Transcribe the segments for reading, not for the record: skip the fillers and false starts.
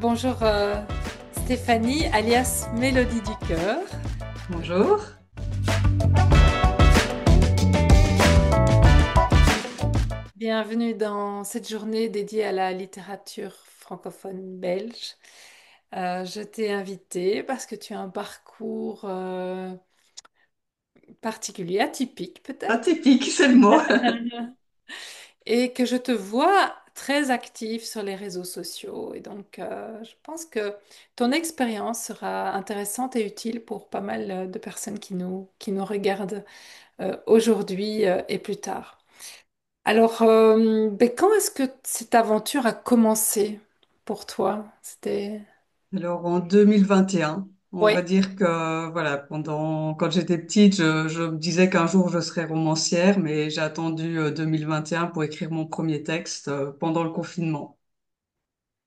Bonjour Stéphanie, alias Mélodie du cœur. Bonjour. Bienvenue dans cette journée dédiée à la littérature francophone belge. Je t'ai invitée parce que tu as un parcours particulier, atypique peut-être, Atypique, c'est le mot. et que je te vois très active sur les réseaux sociaux. Et donc, je pense que ton expérience sera intéressante et utile pour pas mal de personnes qui nous regardent aujourd'hui et plus tard. Alors, ben, quand est-ce que cette aventure a commencé pour toi? C'était... Alors en 2021, on Oui. va dire que voilà, quand j'étais petite, je me disais qu'un jour je serais romancière, mais j'ai attendu 2021 pour écrire mon premier texte pendant le confinement.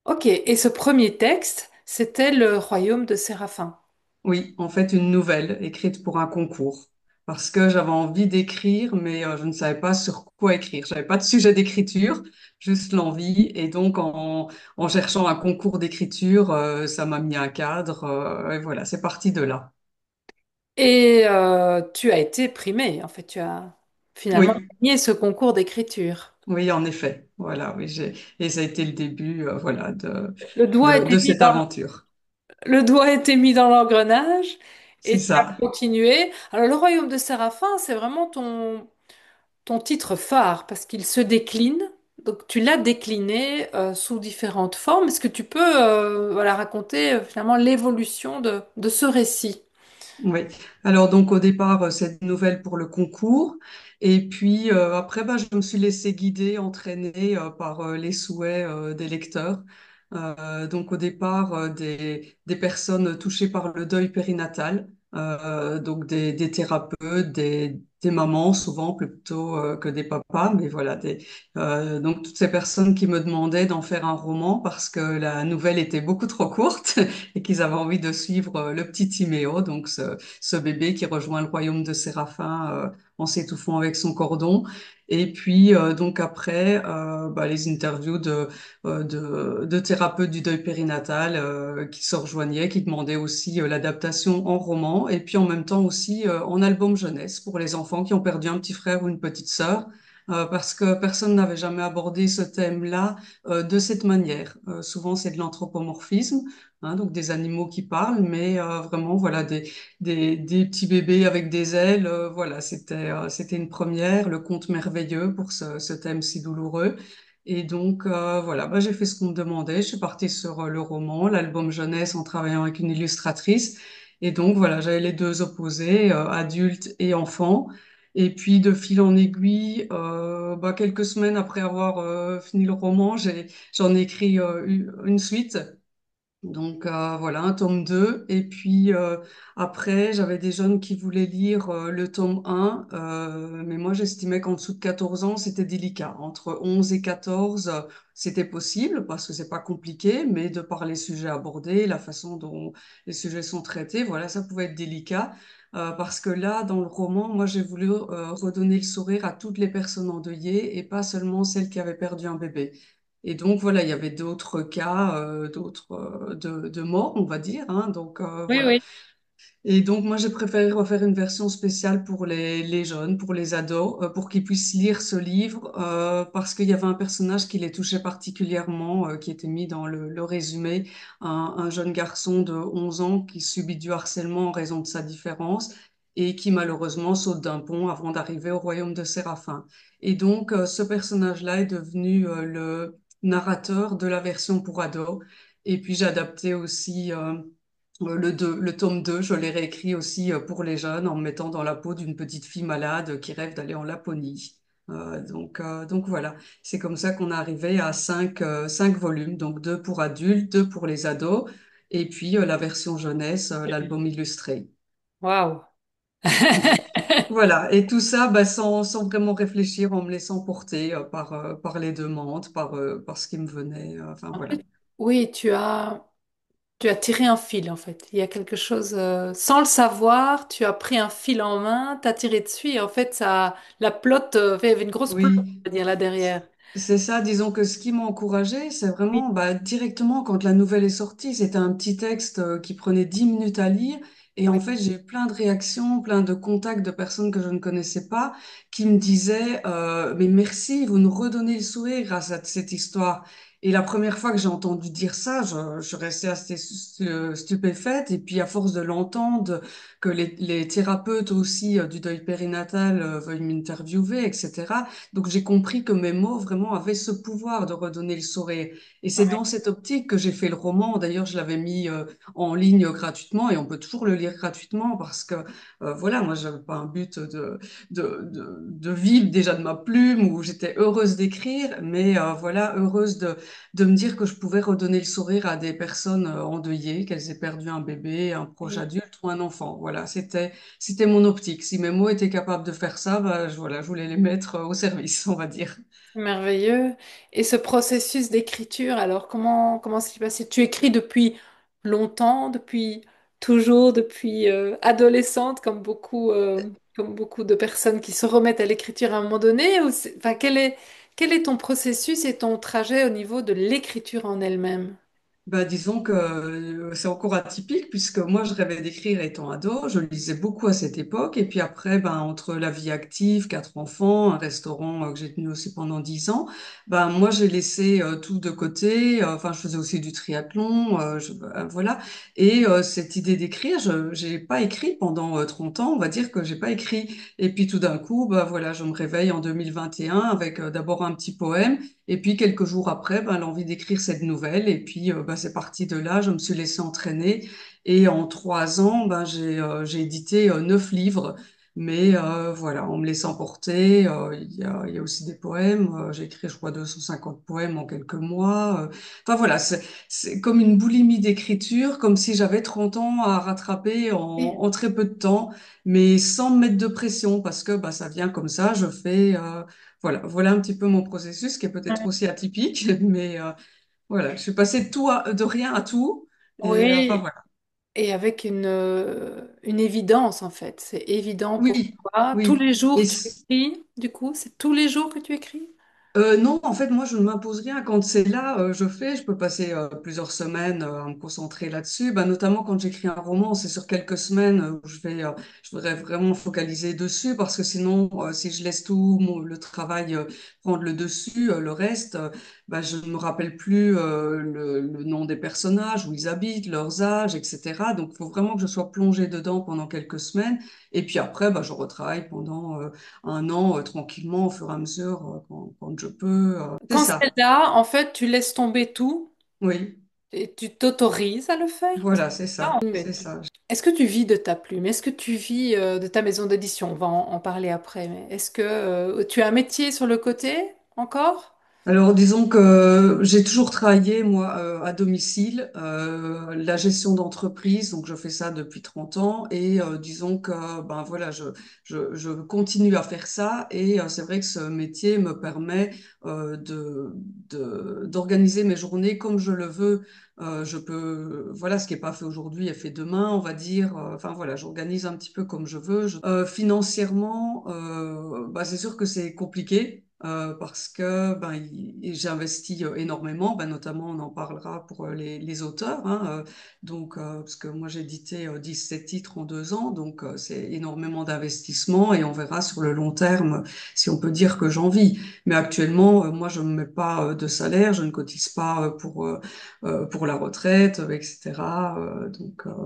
Ok, et ce premier texte, c'était Le Royaume de Séraphin. Oui, en fait une nouvelle écrite pour un concours. Parce que j'avais envie d'écrire, mais je ne savais pas sur quoi écrire. J'avais pas de sujet d'écriture, juste l'envie. Et donc, en cherchant un concours d'écriture, ça m'a mis un cadre. Et voilà, c'est parti de là. Et tu as été primée, en fait, tu as finalement Oui, gagné ce concours d'écriture. oui, en effet. Voilà, oui, et ça a été le début, voilà, Le doigt a été de mis cette dans, aventure. le doigt a été mis dans l'engrenage C'est et tu as ça. continué. Alors, Le Royaume de Séraphin, c'est vraiment ton titre phare parce qu'il se décline. Donc tu l'as décliné sous différentes formes. Est-ce que tu peux voilà, raconter finalement l'évolution de ce récit? Oui. Alors donc au départ, cette nouvelle pour le concours. Et puis après, bah, je me suis laissée guider, entraîner par les souhaits des lecteurs. Donc au départ, des personnes touchées par le deuil périnatal, donc des thérapeutes, des mamans souvent plutôt que des papas, mais voilà, donc toutes ces personnes qui me demandaient d'en faire un roman parce que la nouvelle était beaucoup trop courte et qu'ils avaient envie de suivre le petit Timéo, donc ce bébé qui rejoint le royaume de Séraphin en s'étouffant avec son cordon. Et puis donc après, bah, les interviews de thérapeutes du deuil périnatal qui se rejoignaient, qui demandaient aussi l'adaptation en roman et puis en même temps aussi en album jeunesse pour les enfants qui ont perdu un petit frère ou une petite sœur. Parce que personne n'avait jamais abordé ce thème-là de cette manière. Souvent, c'est de l'anthropomorphisme, hein, donc des animaux qui parlent, mais vraiment, voilà, des petits bébés avec des ailes. Voilà, c'était une première, le conte merveilleux pour ce thème si douloureux. Et donc, voilà, bah, j'ai fait ce qu'on me demandait. Je suis partie sur le roman, l'album jeunesse en travaillant avec une illustratrice. Et donc, voilà, j'avais les deux opposés, adultes et enfants. Et puis, de fil en aiguille, bah, quelques semaines après avoir fini le roman, j'en ai écrit une suite. Donc voilà, un tome 2. Et puis après, j'avais des jeunes qui voulaient lire le tome 1, mais moi j'estimais qu'en dessous de 14 ans, c'était délicat. Entre 11 et 14, c'était possible parce que c'est pas compliqué, mais de par les sujets abordés, la façon dont les sujets sont traités, voilà, ça pouvait être délicat. Parce que là, dans le roman, moi j'ai voulu redonner le sourire à toutes les personnes endeuillées et pas seulement celles qui avaient perdu un bébé. Et donc voilà, il y avait d'autres cas, d'autres de morts, on va dire, hein, donc Oui, voilà. oui. Et donc moi j'ai préféré refaire une version spéciale pour les jeunes, pour les ados, pour qu'ils puissent lire ce livre, parce qu'il y avait un personnage qui les touchait particulièrement, qui était mis dans le résumé, un jeune garçon de 11 ans qui subit du harcèlement en raison de sa différence et qui malheureusement saute d'un pont avant d'arriver au royaume de Séraphin. Et donc ce personnage-là est devenu le narrateur de la version pour ados. Et puis j'ai adapté aussi le tome 2, je l'ai réécrit aussi pour les jeunes en me mettant dans la peau d'une petite fille malade qui rêve d'aller en Laponie. Donc voilà, c'est comme ça qu'on est arrivé à cinq volumes, donc deux pour adultes, deux pour les ados, et puis la version jeunesse, l'album illustré. Waouh. Voilà, et tout ça bah, sans vraiment réfléchir, en me laissant porter par les demandes, par ce qui me venait. Enfin En voilà. fait, oui, tu as tiré un fil en fait. Il y a quelque chose, sans le savoir, tu as pris un fil en main, tu as tiré dessus et en fait, ça, la pelote, il y avait une grosse pelote, Oui. on va dire, là derrière. C'est ça, disons que ce qui m'a encouragée, c'est Oui, vraiment bah, directement quand la nouvelle est sortie, c'était un petit texte qui prenait 10 minutes à lire. Et en oui, fait, j'ai eu plein de réactions, plein de contacts de personnes que je ne connaissais pas qui me disaient mais merci, vous nous redonnez le sourire grâce à cette histoire. Et la première fois que j'ai entendu dire ça, je restais assez stupéfaite. Et puis, à force de l'entendre, que les thérapeutes aussi du deuil périnatal veuillent m'interviewer, etc. Donc j'ai compris que mes mots vraiment avaient ce pouvoir de redonner le sourire. Et c'est ouais. dans cette optique que j'ai fait le roman. D'ailleurs, je l'avais mis en ligne gratuitement et on peut toujours le lire gratuitement parce que voilà, moi j'avais pas un but de vivre déjà de ma plume où j'étais heureuse d'écrire, mais voilà, heureuse de me dire que je pouvais redonner le sourire à des personnes endeuillées, qu'elles aient perdu un bébé, un proche Oui. adulte ou un enfant. Voilà, c'était mon optique. Si mes mots étaient capables de faire ça, bah, voilà, je voulais les mettre au service, on va dire. Merveilleux. Et ce processus d'écriture, alors comment s'est passé? Tu écris depuis longtemps, depuis toujours, depuis adolescente, comme beaucoup de personnes qui se remettent à l'écriture à un moment donné, ou enfin, quel est ton processus et ton trajet au niveau de l'écriture en elle-même? Bah, disons que c'est encore atypique puisque moi je rêvais d'écrire étant ado, je lisais beaucoup à cette époque et puis après ben entre la vie active, quatre enfants, un restaurant que j'ai tenu aussi pendant 10 ans, ben moi j'ai laissé tout de côté. Enfin je faisais aussi du triathlon, voilà. Et cette idée d'écrire, je j'ai pas écrit pendant 30 ans, on va dire que j'ai pas écrit. Et puis tout d'un coup, bah voilà, je me réveille en 2021 avec d'abord un petit poème. Et puis quelques jours après, ben, l'envie d'écrire cette nouvelle. Et puis ben, c'est parti de là, je me suis laissée entraîner. Et en 3 ans, ben, j'ai édité 9 livres. Mais voilà, en me laissant porter, il y a aussi des poèmes. J'ai écrit, je crois, 250 poèmes en quelques mois. Enfin voilà, c'est comme une boulimie d'écriture, comme si j'avais 30 ans à rattraper Oui. en très peu de temps, mais sans me mettre de pression, parce que bah, ça vient comme ça, je fais... voilà un petit peu mon processus qui est peut-être aussi atypique, mais voilà, je suis passée de rien à tout. Et enfin Oui, voilà. et avec une évidence en fait. C'est évident pour Oui, toi. Tous oui. les jours tu écris, du coup, c'est tous les jours que tu écris? Non, en fait, moi, je ne m'impose rien. Quand c'est là, je fais. Je peux passer plusieurs semaines à me concentrer là-dessus. Ben, notamment quand j'écris un roman, c'est sur quelques semaines où je voudrais vraiment focaliser dessus parce que sinon, si je laisse le travail prendre le dessus, le reste, ben, je ne me rappelle plus le nom des personnages, où ils habitent, leurs âges, etc. Donc, il faut vraiment que je sois plongée dedans pendant quelques semaines. Et puis après, ben, je retravaille pendant un an tranquillement au fur et à mesure quand je peux. C'est Quand c'est ça. là, en fait, tu laisses tomber tout Oui, et tu t'autorises à le faire. voilà, c'est Ça, ça, en c'est fait. ça. Est-ce que tu vis de ta plume? Est-ce que tu vis de ta maison d'édition? On va en parler après. Mais est-ce que tu as un métier sur le côté encore? Alors, disons que j'ai toujours travaillé, moi, à domicile, la gestion d'entreprise, donc je fais ça depuis 30 ans, et disons que, ben voilà, je continue à faire ça, et c'est vrai que ce métier me permet d'organiser mes journées comme je le veux. Je peux, voilà, ce qui n'est pas fait aujourd'hui est fait demain, on va dire. Enfin voilà, j'organise un petit peu comme je veux. Financièrement, bah, c'est sûr que c'est compliqué parce que ben, j'investis énormément, ben, notamment on en parlera pour les auteurs, hein, donc, parce que moi j'ai édité 17 titres en 2 ans, donc c'est énormément d'investissement et on verra sur le long terme si on peut dire que j'en vis. Mais actuellement, moi je ne me mets pas de salaire, je ne cotise pas pour la retraite, etc.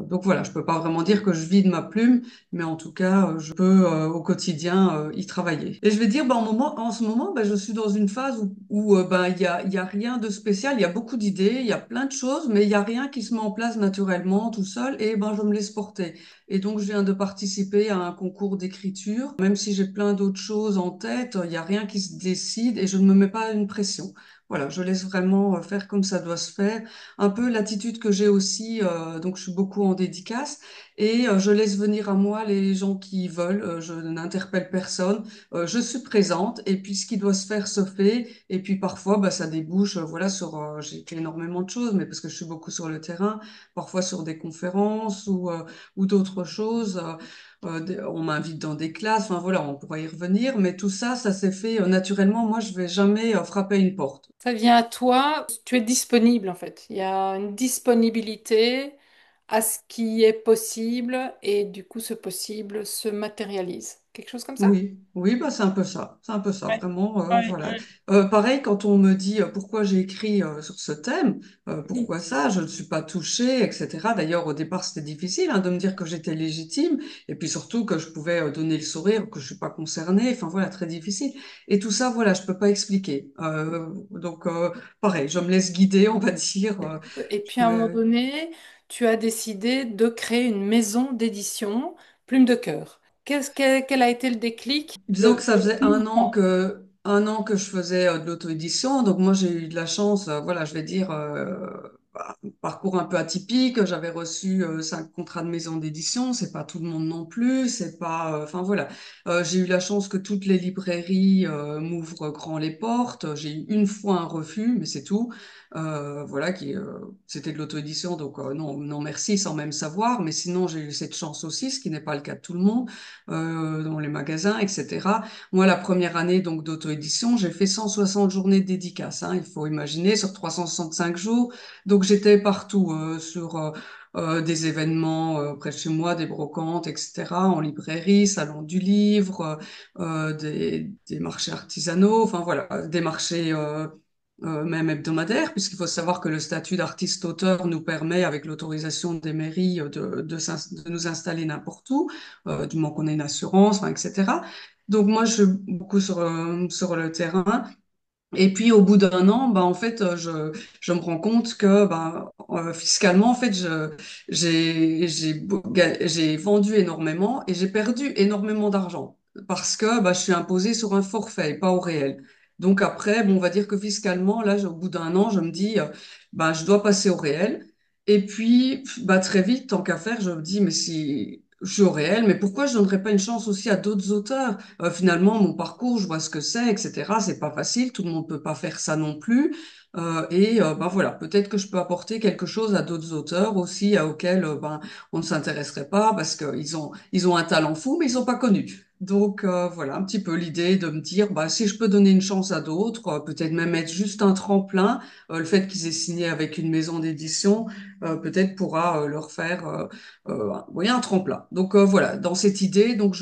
Donc voilà, je peux pas vraiment dire que je vis de ma plume, mais en tout cas, je peux au quotidien y travailler. Et je vais dire, ben, en ce moment, ben, je suis dans une phase où ben, il y a rien de spécial, il y a beaucoup d'idées, il y a plein de choses, mais il y a rien qui se met en place naturellement tout seul, et ben, je me laisse porter. Et donc, je viens de participer à un concours d'écriture, même si j'ai plein d'autres choses en tête, il y a rien qui se décide et je ne me mets pas une pression. Voilà, je laisse vraiment faire comme ça doit se faire. Un peu l'attitude que j'ai aussi, donc je suis beaucoup en dédicace. Et je laisse venir à moi les gens qui veulent. Je n'interpelle personne. Je suis présente et puis ce qui doit se faire se fait. Et puis parfois, bah, ça débouche, voilà, sur. J'ai fait énormément de choses, mais parce que je suis beaucoup sur le terrain, parfois sur des conférences ou d'autres choses. on m'invite dans des classes, enfin voilà, on pourra y revenir, mais tout ça, ça s'est fait naturellement. Moi, je vais jamais frapper à une porte. Ça vient à toi, tu es disponible en fait. Il y a une disponibilité à ce qui est possible et du coup ce possible se matérialise. Quelque chose comme ça? Oui, oui, bah c'est un peu ça, Ouais. vraiment, Ouais, voilà. ouais. Pareil, quand on me dit pourquoi j'ai écrit sur ce thème, Oui. pourquoi ça, je ne suis pas touchée, etc. D'ailleurs, au départ, c'était difficile de me dire que j'étais légitime, et puis surtout que je pouvais donner le sourire, que je suis pas concernée. Enfin voilà, très difficile. Et tout ça, voilà, je peux pas expliquer. Donc, pareil, je me laisse guider, on va dire. Et puis à un moment donné, tu as décidé de créer une maison d'édition, Plume de Cœur. Quel a été le déclic Disons de que ça faisait mouvement? un an que je faisais de l'auto-édition. Donc moi, j'ai eu de la chance, voilà, je vais dire, un parcours un peu atypique. J'avais reçu 5 contrats de maison d'édition. C'est pas tout le monde non plus. C'est pas, enfin voilà. J'ai eu la chance que toutes les librairies m'ouvrent grand les portes. J'ai eu une fois un refus, mais c'est tout. Voilà, c'était de l'auto-édition, donc non, non merci, sans même savoir. Mais sinon, j'ai eu cette chance aussi, ce qui n'est pas le cas de tout le monde dans les magasins, etc. Moi, la première année donc d'auto-édition, j'ai fait 160 journées de dédicaces. Il faut imaginer sur 365 jours. Donc j'étais partout sur des événements près de chez moi, des brocantes, etc. En librairie, salon du livre, des marchés artisanaux, enfin voilà, des marchés même hebdomadaires, puisqu'il faut savoir que le statut d'artiste-auteur nous permet, avec l'autorisation des mairies, de nous installer n'importe où du moment qu'on a une assurance, enfin, etc. Donc moi, je suis beaucoup sur le terrain. Et puis au bout d'un an, bah en fait, je me rends compte que fiscalement, en fait, j'ai vendu énormément et j'ai perdu énormément d'argent parce que je suis imposée sur un forfait et pas au réel. Donc après, bon, on va dire que fiscalement, là, au bout d'un an, je me dis, je dois passer au réel. Et puis, très vite, tant qu'à faire, je me dis, mais si je suis au réel, mais pourquoi je donnerais pas une chance aussi à d'autres auteurs? Finalement, mon parcours, je vois ce que c'est, etc. C'est pas facile, tout le monde peut pas faire ça non plus. Voilà, peut-être que je peux apporter quelque chose à d'autres auteurs aussi, auxquels on ne s'intéresserait pas parce ils ont un talent fou, mais ils sont pas connus. Donc voilà, un petit peu l'idée de me dire, si je peux donner une chance à d'autres, peut-être même être juste un tremplin, le fait qu'ils aient signé avec une maison d'édition, peut-être pourra leur faire oui, un tremplin. Donc voilà, dans cette idée, donc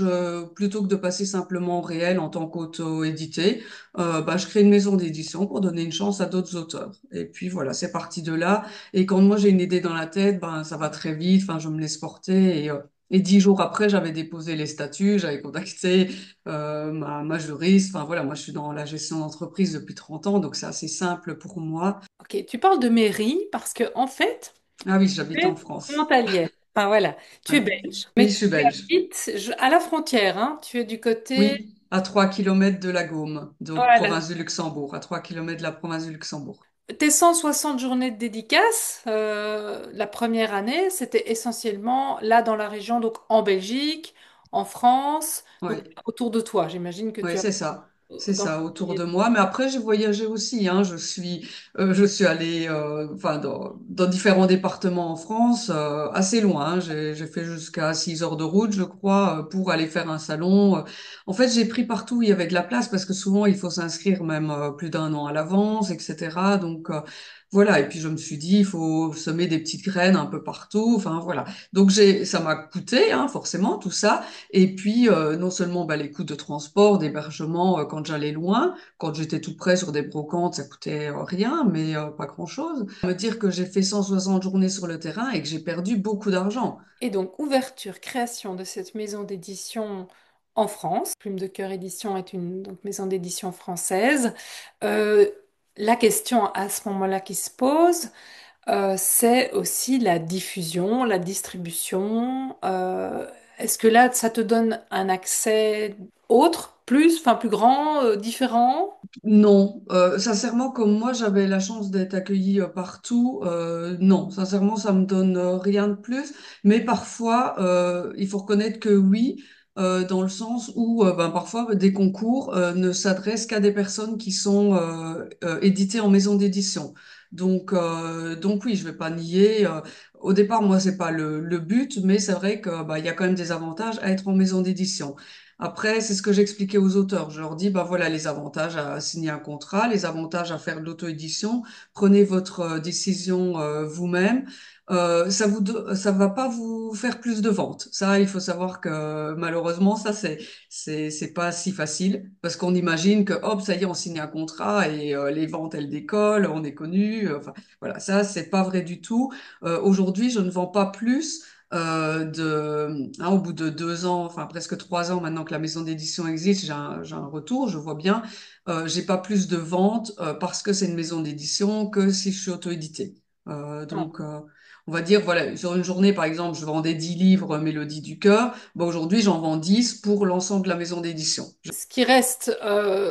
plutôt que de passer simplement au réel en tant qu'auto-édité, je crée une maison d'édition pour donner une chance à d'autres auteurs. Et puis voilà, c'est parti de là. Et quand moi j'ai une idée dans la tête, ça va très vite. Enfin, je me laisse porter. Et 10 jours après, j'avais déposé les statuts, j'avais contacté ma juriste. Enfin voilà, moi je suis dans la gestion d'entreprise depuis 30 ans, donc c'est assez simple pour moi. Ok, tu parles de mairie parce que en fait, Ah oui, tu j'habite en es France. frontalière. Enfin voilà, tu es Ouais. belge, Oui, mais je tu suis belge. habites à la frontière, hein. Tu es du côté, Oui, à 3 kilomètres de la Gaume, donc voilà. province du Luxembourg, à 3 kilomètres de la province du Luxembourg. Tes 160 journées de dédicaces, la première année, c'était essentiellement là dans la région, donc en Belgique, en France, donc Oui. autour de toi. J'imagine que Oui, tu as c'est ça. C'est dans ça, autour de moi. Mais après, j'ai voyagé aussi. Je suis allée dans différents départements en France, assez loin. J'ai fait jusqu'à 6 heures de route, je crois, pour aller faire un salon. En fait, j'ai pris partout où il y avait de la place parce que souvent, il faut s'inscrire même plus d'un an à l'avance, etc. Donc, voilà. Et puis, je me suis dit, il faut semer des petites graines un peu partout. Enfin, voilà. Donc, ça m'a coûté, forcément, tout ça. Et puis, non seulement les coûts de transport, d'hébergement quand j'allais loin, quand j'étais tout près sur des brocantes, ça coûtait rien, mais pas grand-chose. Me dire que j'ai fait 160 journées sur le terrain et que j'ai perdu beaucoup d'argent. Et donc, ouverture, création de cette maison d'édition en France. Plume de Cœur Édition est une donc, maison d'édition française. Euh, la question à ce moment-là qui se pose, c'est aussi la diffusion, la distribution. Est-ce que là, ça te donne un accès autre, plus, enfin plus grand, différent? Non, sincèrement, comme moi j'avais la chance d'être accueillie partout, non, sincèrement, ça me donne rien de plus. Mais parfois, il faut reconnaître que oui, dans le sens où parfois des concours ne s'adressent qu'à des personnes qui sont éditées en maison d'édition. Donc oui, je vais pas nier. Au départ, moi, c'est pas le but, mais c'est vrai que bah, il y a quand même des avantages à être en maison d'édition. Après, c'est ce que j'expliquais aux auteurs. Je leur dis, bah voilà, les avantages à signer un contrat, les avantages à faire de l'auto-édition. Prenez votre décision vous-même. Ça va pas vous faire plus de ventes. Ça, il faut savoir que malheureusement, ça c'est pas si facile parce qu'on imagine que hop, ça y est, on signe un contrat et les ventes elles décollent, on est connu. Enfin voilà, ça c'est pas vrai du tout. Aujourd'hui, je ne vends pas plus. Au bout de 2 ans, enfin presque 3 ans maintenant que la maison d'édition existe, j'ai un retour, je vois bien. J'ai pas plus de ventes parce que c'est une maison d'édition que si je suis auto-édité. On va dire, voilà, sur une journée, par exemple, je vendais 10 livres Mélodie du cœur. Bah, aujourd'hui, j'en vends 10 pour l'ensemble de la maison d'édition. Ce qui reste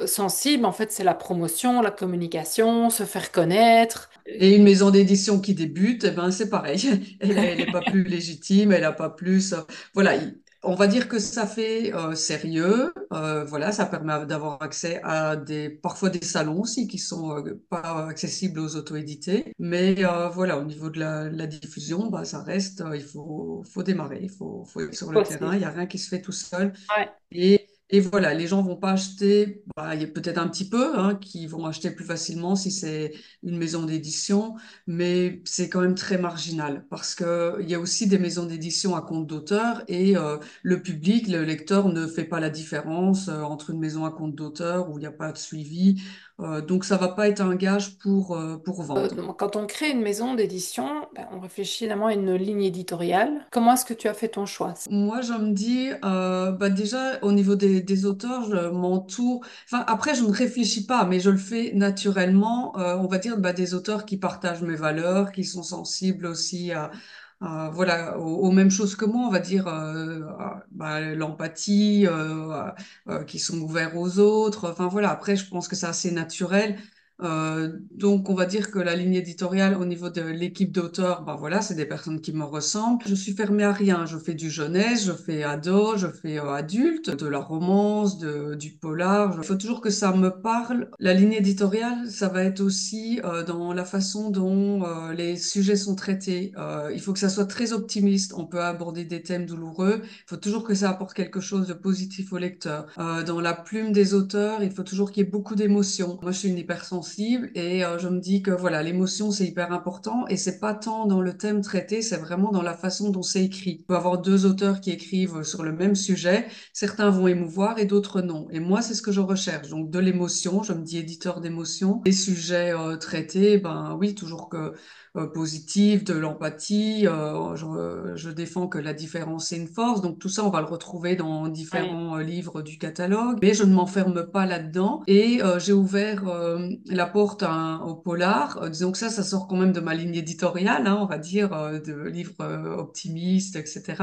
sensible, en fait, c'est la promotion, la communication, se faire connaître. Et une maison d'édition qui débute, eh ben, c'est pareil. Elle est pas plus légitime, elle a pas plus. Voilà, on va dire que ça fait sérieux. Voilà, ça permet d'avoir accès à parfois des salons aussi qui sont pas accessibles aux auto-édités. Mais voilà, au niveau de la diffusion, bah, ça reste. Faut démarrer, faut être sur le terrain. Il Possible. y a rien qui se fait tout seul. Ouais. Et voilà, les gens vont pas acheter, bah, il y a peut-être un petit peu hein, qui vont acheter plus facilement si c'est une maison d'édition, mais c'est quand même très marginal parce que il y a aussi des maisons d'édition à compte d'auteur et le public, le lecteur ne fait pas la différence entre une maison à compte d'auteur où il n'y a pas de suivi. Donc ça va pas être un gage pour vendre. Donc, quand on crée une maison d'édition, ben, on réfléchit évidemment à une ligne éditoriale. Comment est-ce que tu as fait ton choix? Moi, je me dis, bah déjà, au niveau des auteurs, je m'entoure. Enfin, après, je ne réfléchis pas, mais je le fais naturellement. On va dire, bah, des auteurs qui partagent mes valeurs, qui sont sensibles aussi voilà, aux mêmes choses que moi. On va dire, bah, l'empathie, qui sont ouverts aux autres. Enfin, voilà. Après, je pense que c'est assez naturel. Donc, on va dire que la ligne éditoriale au niveau de l'équipe d'auteurs, ben voilà, c'est des personnes qui me ressemblent. Je suis fermée à rien. Je fais du jeunesse, je fais ado, je fais adulte, de la romance, du polar. Il faut toujours que ça me parle. La ligne éditoriale, ça va être aussi dans la façon dont les sujets sont traités. Il faut que ça soit très optimiste. On peut aborder des thèmes douloureux. Il faut toujours que ça apporte quelque chose de positif au lecteur. Dans la plume des auteurs, il faut toujours qu'il y ait beaucoup d'émotions. Moi, je suis une hypersensible et je me dis que voilà, l'émotion, c'est hyper important et c'est pas tant dans le thème traité, c'est vraiment dans la façon dont c'est écrit. Il peut y avoir deux auteurs qui écrivent sur le même sujet, certains vont émouvoir et d'autres non. Et moi, c'est ce que je recherche. Donc, de l'émotion, je me dis éditeur d'émotion. Les sujets traités, ben oui, toujours que positif, de l'empathie. Je défends que la différence c'est une force. Donc tout ça, on va le retrouver dans Oui. différents livres du catalogue. Mais je ne m'enferme pas là-dedans. Et j'ai ouvert la porte au polar. Disons que ça sort quand même de ma ligne éditoriale, hein, on va dire, de livres optimistes, etc.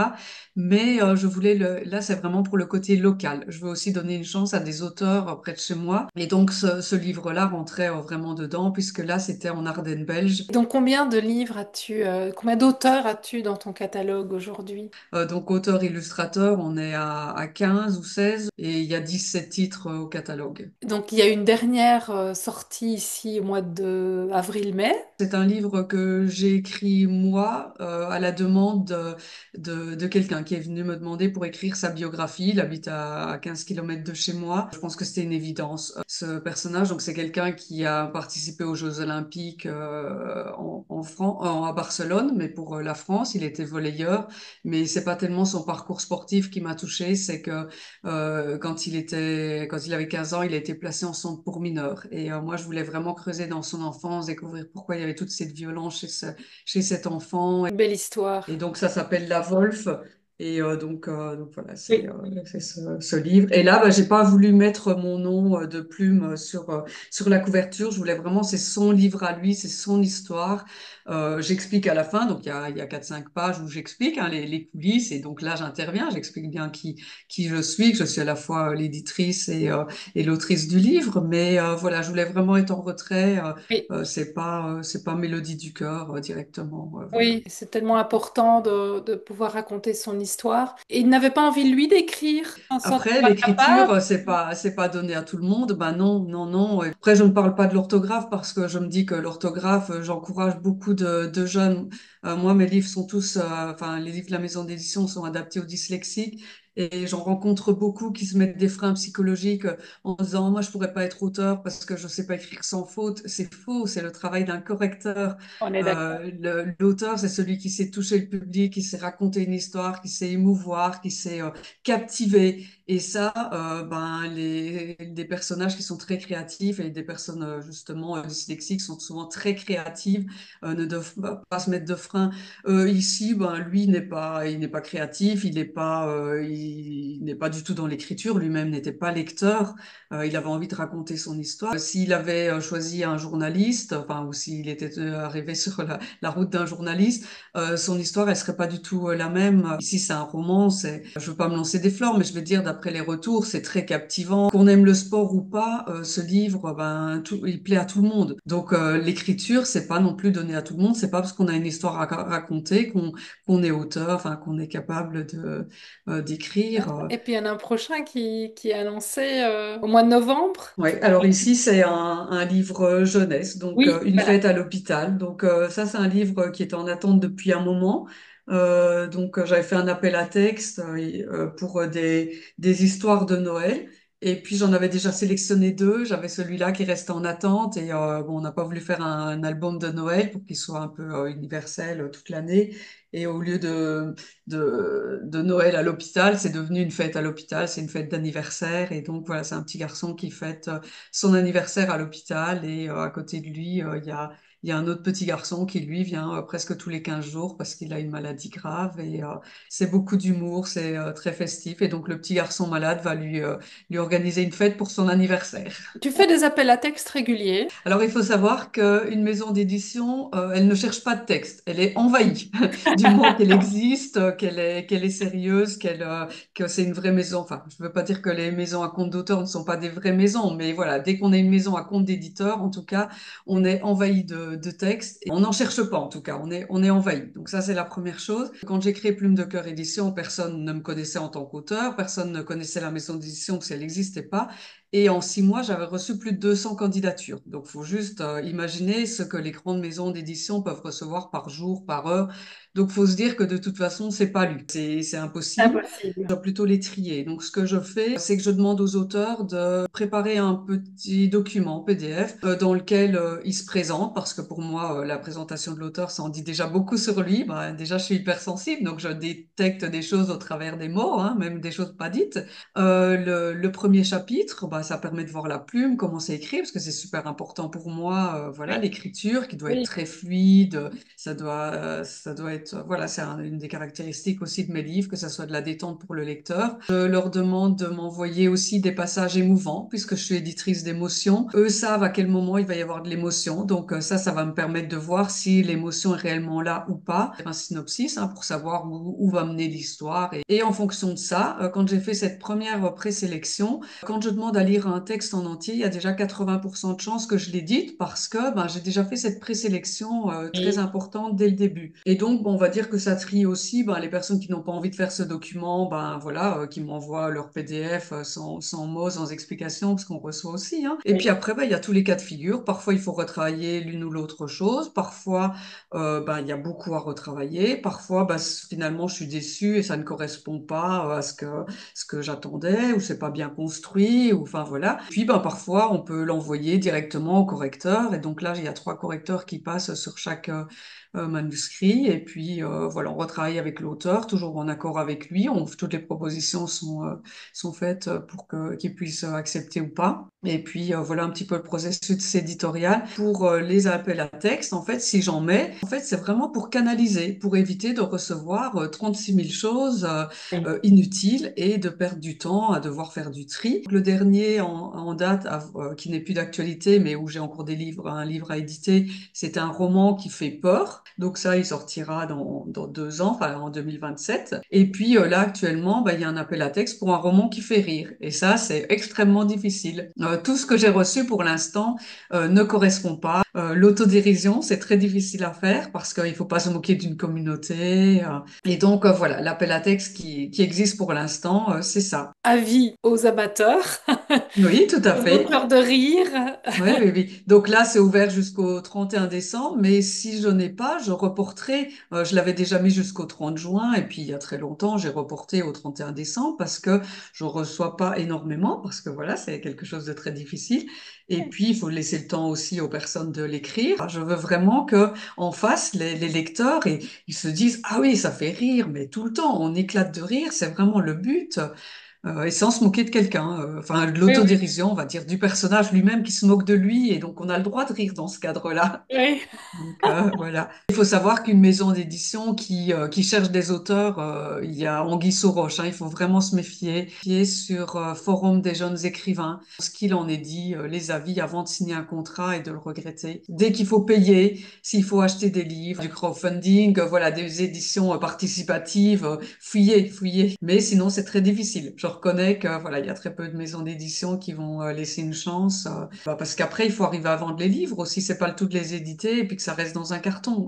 Mais je voulais là, c'est vraiment pour le côté local. Je veux aussi donner une chance à des auteurs près de chez moi. Et donc ce livre-là rentrait vraiment dedans, puisque là, c'était en Ardennes belge. Donc, combien de livres as-tu, combien d'auteurs as-tu dans ton catalogue aujourd'hui? Donc auteur-illustrateur, on est à 15 ou 16 et il y a 17 titres au catalogue. Donc, il y a une dernière sortie ici au mois de avril-mai. C'est un livre que j'ai écrit moi à la demande de quelqu'un qui est venu me demander pour écrire sa biographie. Il habite à 15 kilomètres de chez moi. Je pense que c'était une évidence. Ce personnage, donc c'est quelqu'un qui a participé aux Jeux Olympiques à Barcelone, mais pour la France, il était volleyeur. Mais c'est pas tellement son parcours sportif qui m'a touchée, c'est que quand il avait 15 ans, il a été placé en centre pour mineurs. Et moi, je voulais vraiment creuser dans son enfance, découvrir pourquoi il y avait toute cette violence chez cet enfant. Une belle Et histoire. donc ça s'appelle La Wolf. Et donc voilà, Oui. c'est ce livre. Et là, bah, j'ai pas voulu mettre mon nom de plume sur la couverture. Je voulais vraiment, c'est son livre à lui, c'est son histoire. J'explique à la fin, donc il y a 4-5 pages où j'explique hein, les coulisses. Et donc là, j'interviens, j'explique bien qui je suis, que je suis à la fois l'éditrice et l'autrice du livre. Mais voilà, je voulais vraiment être en retrait. Oui. C'est pas Mélodie du cœur directement. Voilà. Oui, c'est tellement important de pouvoir raconter son histoire. Et il n'avait pas envie, lui, d'écrire. Il ne se sentait Après, pas l'écriture, capable. c'est pas donné à tout le monde. Ben non, non, non. Après, je ne parle pas de l'orthographe parce que je me dis que l'orthographe, j'encourage beaucoup de jeunes. Moi, mes livres sont tous, enfin, les livres de la maison d'édition sont adaptés aux dyslexiques. Et j'en rencontre beaucoup qui se mettent des freins psychologiques en disant, moi, je pourrais pas être auteur parce que je sais pas écrire sans faute. C'est faux, c'est le travail d'un correcteur. On est d'accord. L'auteur, c'est celui qui sait toucher le public, qui sait raconter une histoire, qui sait émouvoir, qui sait captiver. Et ça, ben, des personnages qui sont très créatifs et des personnes justement dyslexiques sont souvent très créatives, ne doivent pas se mettre de frein. Ici, ben, lui il n'est pas créatif, il n'est pas du tout dans l'écriture. Lui-même n'était pas lecteur. Il avait envie de raconter son histoire. S'il avait choisi un journaliste, enfin, ou s'il était arrivé sur la route d'un journaliste, son histoire, elle serait pas du tout la même. Ici, c'est un roman. Je veux pas me lancer des fleurs, mais je vais dire, d'après les retours, c'est très captivant. Qu'on aime le sport ou pas, ce livre, ben, il plaît à tout le monde. Donc, l'écriture, c'est pas non plus donné à tout le monde. C'est pas parce qu'on a une histoire à raconter qu'on est auteur, enfin, qu'on est capable d'écrire. Et puis il y en a un prochain qui est annoncé au mois de novembre. Ouais, alors ici c'est un livre jeunesse, donc Oui, Une voilà. fête à l'hôpital. Donc ça c'est un livre qui est en attente depuis un moment. Donc j'avais fait un appel à texte pour des histoires de Noël. Et puis j'en avais déjà sélectionné deux. J'avais celui-là qui restait en attente et bon, on n'a pas voulu faire un album de Noël pour qu'il soit un peu universel toute l'année. Et au lieu de Noël à l'hôpital, c'est devenu une fête à l'hôpital, c'est une fête d'anniversaire. Et donc voilà, c'est un petit garçon qui fête son anniversaire à l'hôpital. Et à côté de lui, il y a un autre petit garçon qui, lui, vient presque tous les 15 jours parce qu'il a une maladie grave. Et c'est beaucoup d'humour, c'est très festif. Et donc le petit garçon malade va lui organiser une fête pour son anniversaire. Tu fais des appels à texte réguliers. Alors, il faut savoir qu'une maison d'édition, elle ne cherche pas de texte. Elle est envahie du moment qu'elle existe, qu'elle est sérieuse, que c'est une vraie maison. Enfin, je ne veux pas dire que les maisons à compte d'auteur ne sont pas des vraies maisons, mais voilà, dès qu'on est une maison à compte d'éditeur, en tout cas, on est envahi de textes. Et on n'en cherche pas, en tout cas, on est envahi. Donc ça, c'est la première chose. Quand j'ai créé Plume de Cœur Édition, personne ne me connaissait en tant qu'auteur, personne ne connaissait la maison d'édition parce qu'elle n'existait pas. Et en 6 mois, j'avais reçu plus de 200 candidatures. Donc, faut juste imaginer ce que les grandes maisons d'édition peuvent recevoir par jour, par heure. Donc, faut se dire que de toute façon, c'est pas lu. C'est impossible. Je Impossible. dois plutôt les trier. Donc, ce que je fais, c'est que je demande aux auteurs de préparer un petit document PDF dans lequel il se présente, parce que pour moi, la présentation de l'auteur, ça en dit déjà beaucoup sur lui. Bah, déjà, je suis hypersensible, donc je détecte des choses au travers des mots, hein, même des choses pas dites. Le premier chapitre, bah, ça permet de voir la plume, comment c'est écrit, parce que c'est super important pour moi. Voilà, Oui, l'écriture qui doit être oui, très fluide, ça doit être, voilà, c'est une des caractéristiques aussi de mes livres, que ça soit de la détente pour le lecteur. Je leur demande de m'envoyer aussi des passages émouvants, puisque je suis éditrice d'émotions. Eux savent à quel moment il va y avoir de l'émotion, donc ça va me permettre de voir si l'émotion est réellement là ou pas. Un synopsis hein, pour savoir où va mener l'histoire. Et en fonction de ça, quand j'ai fait cette première présélection, quand je demande à lire un texte en entier, il y a déjà 80% de chances que je l'édite parce que ben, j'ai déjà fait cette présélection très oui, importante dès le début. Et donc, bon, on va dire que ça trie aussi ben, les personnes qui n'ont pas envie de faire ce document, ben voilà, qui m'envoient leur PDF sans mots, sans explication, parce qu'on reçoit aussi. Hein. Et puis oui. après, ben, il y a tous les cas de figure. Parfois, il faut retravailler l'une ou l'autre chose. Parfois, ben, il y a beaucoup à retravailler. Parfois, ben, finalement, je suis déçue et ça ne correspond pas à ce que j'attendais ou c'est pas bien construit ou enfin voilà. Puis ben parfois on peut l'envoyer directement au correcteur et donc là il y a 3 correcteurs qui passent sur chaque manuscrit et puis voilà on retravaille avec l'auteur toujours en accord avec lui. Toutes les propositions sont faites pour qu'il puisse accepter ou pas. Et puis voilà un petit peu le processus éditorial pour les appels à texte. En fait, si j'en mets, en fait, c'est vraiment pour canaliser, pour éviter de recevoir 36 000 choses Oui. inutiles et de perdre du temps à devoir faire du tri. Le dernier en date, qui n'est plus d'actualité, mais où j'ai encore un livre à éditer, c'est un roman qui fait peur. Donc ça, il sortira dans 2 ans, enfin en 2027. Et puis là, actuellement, bah, il y a un appel à texte pour un roman qui fait rire. Et ça, c'est extrêmement difficile. Tout ce que j'ai reçu pour l'instant ne correspond pas. L'autodérision, c'est très difficile à faire parce qu'il faut pas se moquer d'une communauté. Et donc, voilà, l'appel à texte qui existe pour l'instant, c'est ça. Avis aux amateurs, Oui, tout à aux fait. auteurs de rire. Oui, oui, oui. Donc là, c'est ouvert jusqu'au 31 décembre, mais si je n'ai pas, je reporterai. Je l'avais déjà mis jusqu'au 30 juin, et puis il y a très longtemps, j'ai reporté au 31 décembre parce que je reçois pas énormément, parce que voilà, c'est quelque chose de très difficile. Et puis, il faut laisser le temps aussi aux personnes de l'écrire. Je veux vraiment que en face, les lecteurs, et ils se disent, ah oui, ça fait rire, mais tout le temps, on éclate de rire, c'est vraiment le but. Et sans se moquer de quelqu'un, enfin de Oui, oui, l'autodérision, on va dire, du personnage lui-même qui se moque de lui, et donc on a le droit de rire dans ce cadre-là. oui. Donc voilà. Il faut savoir qu'une maison d'édition qui cherche des auteurs, il y a anguille sous roche, hein, il faut vraiment se méfier. Méfier sur Forum des jeunes écrivains, ce qu'il en est dit, les avis avant de signer un contrat et de le regretter. Dès qu'il faut payer, s'il faut acheter des livres, du crowdfunding, voilà, des éditions participatives, fouillez, fouillez. Mais sinon, c'est très difficile. Je reconnais que voilà, il y a très peu de maisons d'édition qui vont laisser une chance. Bah, parce qu'après, il faut arriver à vendre les livres aussi. C'est pas le tout de les éditer et puis que ça reste dans un carton.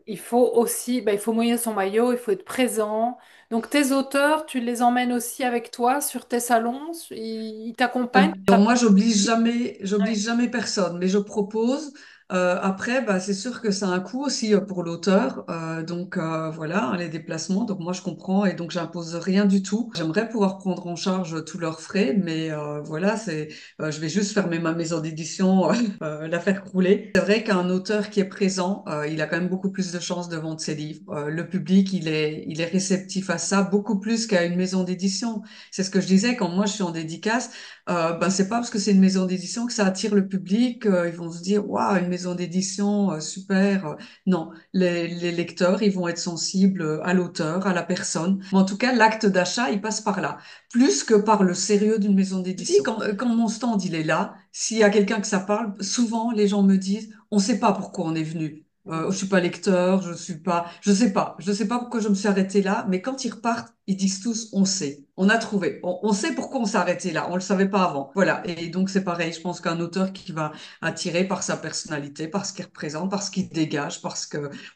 Il faut aussi, il faut mouiller son maillot, il faut être présent. Donc tes auteurs, tu les emmènes aussi avec toi sur tes salons, ils t'accompagnent. Alors moi, j'oblige jamais personne, mais je propose. Après, bah, c'est sûr que ça a un coût aussi pour l'auteur. Donc voilà, hein, les déplacements. Donc moi, je comprends et donc j'impose rien du tout. J'aimerais pouvoir prendre en charge tous leurs frais, mais voilà, je vais juste fermer ma maison d'édition, la faire crouler. C'est vrai qu'un auteur qui est présent, il a quand même beaucoup plus de chances de vendre ses livres. Le public, il est réceptif à ça beaucoup plus qu'à une maison d'édition. C'est ce que je disais quand moi je suis en dédicace. Ben c'est pas parce que c'est une maison d'édition que ça attire le public. Ils vont se dire waouh, une maison d'édition super. Non, les lecteurs ils vont être sensibles à l'auteur, à la personne. Mais en tout cas, l'acte d'achat il passe par là, plus que par le sérieux d'une maison d'édition. Quand mon stand il est là, s'il y a quelqu'un que ça parle, souvent les gens me disent on sait pas pourquoi on est venu. Je suis pas lecteur, je sais pas pourquoi je me suis arrêtée là, mais quand ils repartent, ils disent tous, on sait, on a trouvé, on sait pourquoi on s'est arrêté là, on le savait pas avant. Voilà. Et donc c'est pareil, je pense qu'un auteur qui va attirer par sa personnalité, par ce qu'il représente, par ce qu'il dégage,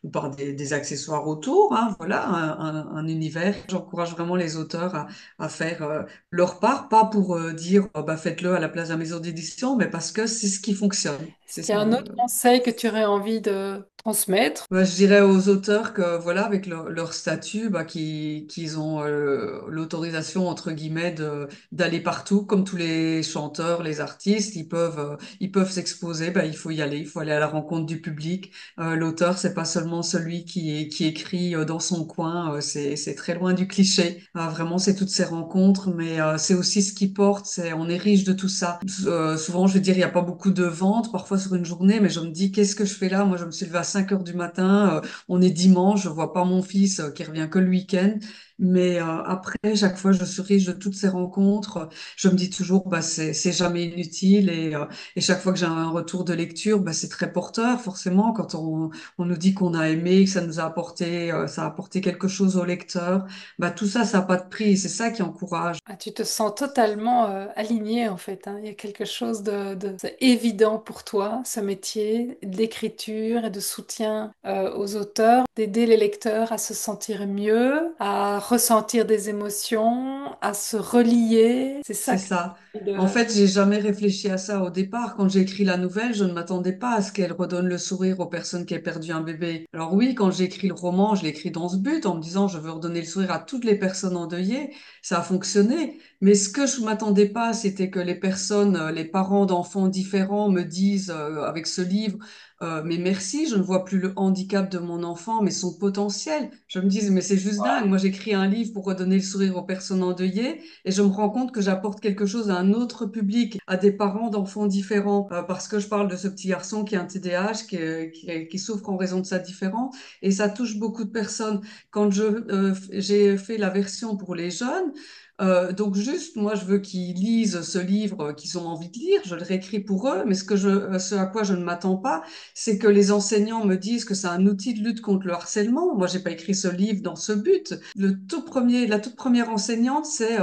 ou par des accessoires autour, hein, voilà, un univers. J'encourage vraiment les auteurs à faire leur part, pas pour dire, bah faites-le à la place de la maison d'édition, mais parce que c'est ce qui fonctionne. Est-ce qu'il y a un autre conseil que tu aurais envie de transmettre? Bah, je dirais aux auteurs que voilà, avec leur statut, bah, qu'ils ont l'autorisation entre guillemets d'aller partout, comme tous les chanteurs, les artistes, ils peuvent s'exposer. Bah, il faut y aller, il faut aller à la rencontre du public. L'auteur, c'est pas seulement celui qui écrit dans son coin, c'est très loin du cliché. Vraiment, c'est toutes ces rencontres, mais c'est aussi ce qui porte. C'est on est riche de tout ça. Souvent, je veux dire, il y a pas beaucoup de ventes parfois sur une journée, mais je me dis qu'est-ce que je fais là? Moi, je me suis levée à 5 heures du matin. On est dimanche, je vois pas mon fils qui revient que le week-end. Mais après, chaque fois, je suis riche de toutes ces rencontres. Je me dis toujours, bah, c'est jamais inutile. Et chaque fois que j'ai un retour de lecture, bah, c'est très porteur, forcément, quand on nous dit qu'on a aimé, que ça a apporté quelque chose au lecteur. Bah, tout ça, ça n'a pas de prix. C'est ça qui encourage. Ah, tu te sens totalement aligné en fait, hein. Il y a quelque chose c'est évident pour toi, ce métier d'écriture et de soutien aux auteurs, d'aider les lecteurs à se sentir mieux, à ressentir des émotions, à se relier. C'est ça C'est que ça. En de... fait, j'ai jamais réfléchi à ça au départ. Quand j'ai écrit la nouvelle, je ne m'attendais pas à ce qu'elle redonne le sourire aux personnes qui aient perdu un bébé. Alors oui, quand j'ai écrit le roman, je l'ai écrit dans ce but, en me disant je veux redonner le sourire à toutes les personnes endeuillées. Ça a fonctionné. Mais ce que je m'attendais pas, c'était que les personnes, les parents d'enfants différents me disent avec ce livre, mais merci, je ne vois plus le handicap de mon enfant, mais son potentiel. Je me dis, mais c'est juste dingue. Moi, j'écris un livre pour redonner le sourire aux personnes endeuillées. Et je me rends compte que j'apporte quelque chose à un autre public, à des parents d'enfants différents, parce que je parle de ce petit garçon qui a un TDAH, qui souffre en raison de sa différence, et ça touche beaucoup de personnes. Quand j'ai fait la version pour les jeunes, Donc juste, moi, je veux qu'ils lisent ce livre qu'ils ont envie de lire. Je le réécris pour eux, mais ce à quoi je ne m'attends pas, c'est que les enseignants me disent que c'est un outil de lutte contre le harcèlement. Moi, j'ai pas écrit ce livre dans ce but. La toute première enseignante, c'est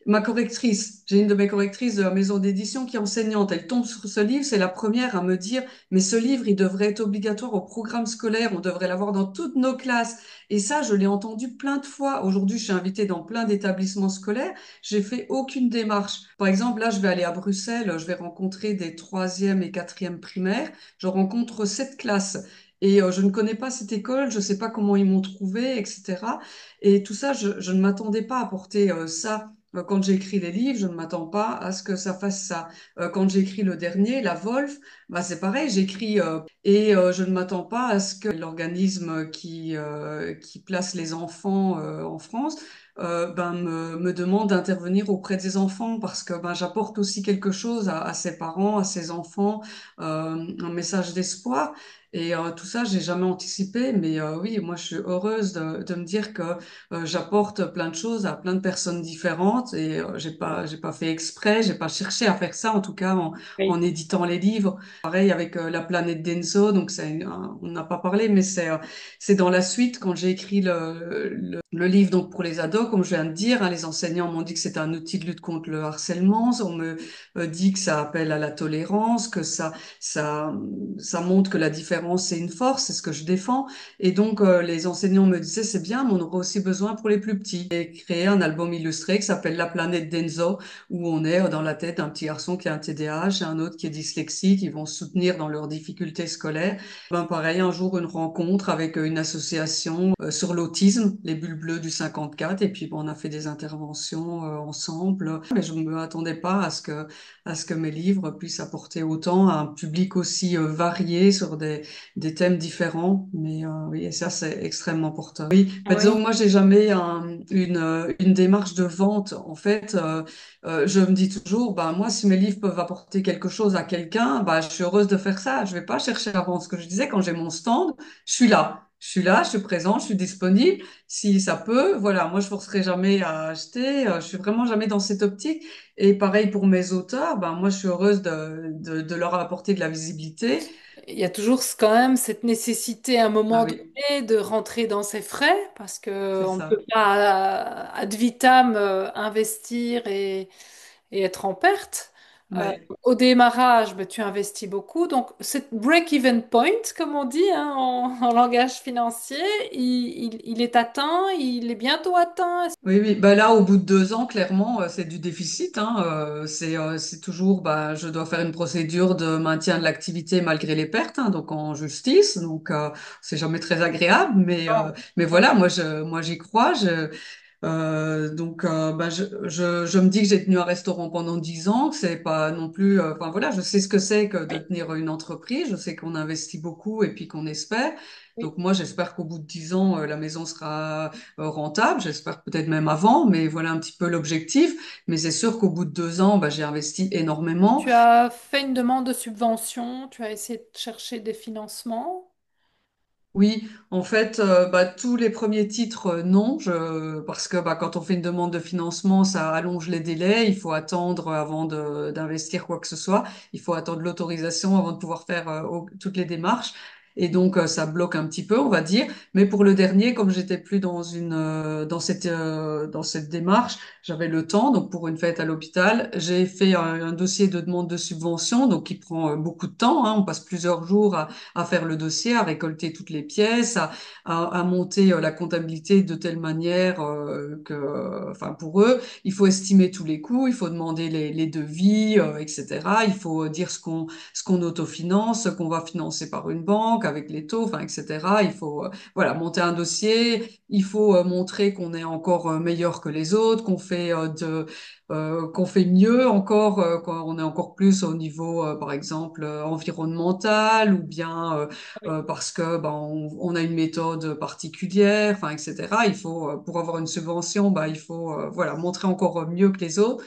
ma correctrice. J'ai une de mes correctrices de la maison d'édition qui est enseignante. Elle tombe sur ce livre, c'est la première à me dire, mais ce livre, il devrait être obligatoire au programme scolaire. On devrait l'avoir dans toutes nos classes. Et ça, je l'ai entendu plein de fois. Aujourd'hui, je suis invitée dans plein d'établissements scolaires. J'ai fait aucune démarche. Par exemple, là, je vais aller à Bruxelles. Je vais rencontrer des troisième et quatrième primaires. Je rencontre 7 classes. Et je ne connais pas cette école, je ne sais pas comment ils m'ont trouvé, etc. Et tout ça, je ne m'attendais pas à porter ça. Quand j'ai écrit les livres, je ne m'attends pas à ce que ça fasse ça. Quand j'ai écrit le dernier, La Wolf, bah, c'est pareil, j'écris et je ne m'attends pas à ce que l'organisme qui place les enfants en France me demande d'intervenir auprès des enfants parce que ben, j'apporte aussi quelque chose à ces parents, à ces enfants, un message d'espoir. Et tout ça, j'ai jamais anticipé, mais oui, moi, je suis heureuse de me dire que j'apporte plein de choses à plein de personnes différentes et j'ai pas fait exprès, j'ai pas cherché à faire ça, en tout cas en Oui. éditant les livres. Pareil avec la planète d'Enzo, donc on n'a pas parlé, mais c'est dans la suite quand j'ai écrit le livre donc pour les ados, comme je viens de dire, hein, les enseignants m'ont dit que c'est un outil de lutte contre le harcèlement. On me dit que ça appelle à la tolérance, que ça ça montre que la différence c'est une force, c'est ce que je défends. Et donc les enseignants me disaient c'est bien, mais on aura aussi besoin pour les plus petits. J'ai créé un album illustré qui s'appelle La planète d'Enzo, où on est dans la tête d'un petit garçon qui a un TDAH et un autre qui est dyslexique, ils vont se soutenir dans leurs difficultés scolaires. Ben pareil, un jour une rencontre avec une association sur l'autisme, les bulles bleues du 54, et puis bon, on a fait des interventions ensemble. Mais je ne m'attendais pas à ce que mes livres puissent apporter autant à un public aussi varié sur des thèmes différents. Mais oui, et ça c'est extrêmement porteur. Oui, mais disons, Oui. moi j'ai jamais une démarche de vente. En fait, je me dis toujours, bah, moi, si mes livres peuvent apporter quelque chose à quelqu'un, bah, je suis heureuse de faire ça. Je vais pas chercher à vendre. Ce que je disais, quand j'ai mon stand, je suis là. Je suis là, je suis présente, je suis disponible. Si ça peut, voilà, moi, je forcerai jamais à acheter. Je suis vraiment jamais dans cette optique. Et pareil pour mes auteurs, bah, moi, je suis heureuse de leur apporter de la visibilité. Il y a toujours quand même cette nécessité à un Ah moment oui, donné de rentrer dans ses frais parce c'est que on ne peut ça. pas ad vitam investir et être en perte. Ouais. Au démarrage, ben, tu investis beaucoup. Donc, cette break-even point, comme on dit hein, en langage financier, il est atteint, il est bientôt atteint. Oui, oui. Bah là, au bout de 2 ans, clairement, c'est du déficit. Hein. C'est toujours, bah, je dois faire une procédure de maintien de l'activité malgré les pertes, hein, donc en justice. Donc, c'est jamais très agréable, mais voilà, moi, j'y crois. Bah, je me dis que j'ai tenu un restaurant pendant 10 ans, que c'est pas non plus, enfin voilà, je sais ce que c'est que de Oui, tenir une entreprise, je sais qu'on investit beaucoup et puis qu'on espère. oui. Donc moi, j'espère qu'au bout de 10 ans, la maison sera rentable, j'espère peut-être même avant, mais voilà un petit peu l'objectif. Mais c'est sûr qu'au bout de 2 ans, bah, j'ai investi énormément. Tu as fait une demande de subvention, tu as essayé de chercher des financements. Oui, en fait, bah, tous les premiers titres, non, parce que bah, quand on fait une demande de financement, ça allonge les délais. Il faut attendre avant d'investir quoi que ce soit. Il faut attendre l'autorisation avant de pouvoir faire toutes les démarches. Et donc, ça bloque un petit peu, on va dire. Mais pour le dernier, comme j'étais plus dans cette démarche, j'avais le temps. Donc, pour une fête à l'hôpital, j'ai fait un dossier de demande de subvention, donc qui prend beaucoup de temps. Hein. On passe plusieurs jours à faire le dossier, à récolter toutes les pièces, à monter la comptabilité de telle manière enfin pour eux, il faut estimer tous les coûts, il faut demander les devis, etc. Il faut dire ce qu'on autofinance, ce qu'on va financer par une banque avec les taux, enfin, etc. Il faut voilà monter un dossier, il faut montrer qu'on est encore meilleur que les autres, qu'on fait mieux encore, qu'on est encore plus au niveau, par exemple, environnemental ou bien parce que ben, on a une méthode particulière, enfin, etc. Il faut, pour avoir une subvention, bah, il faut voilà, montrer encore mieux que les autres.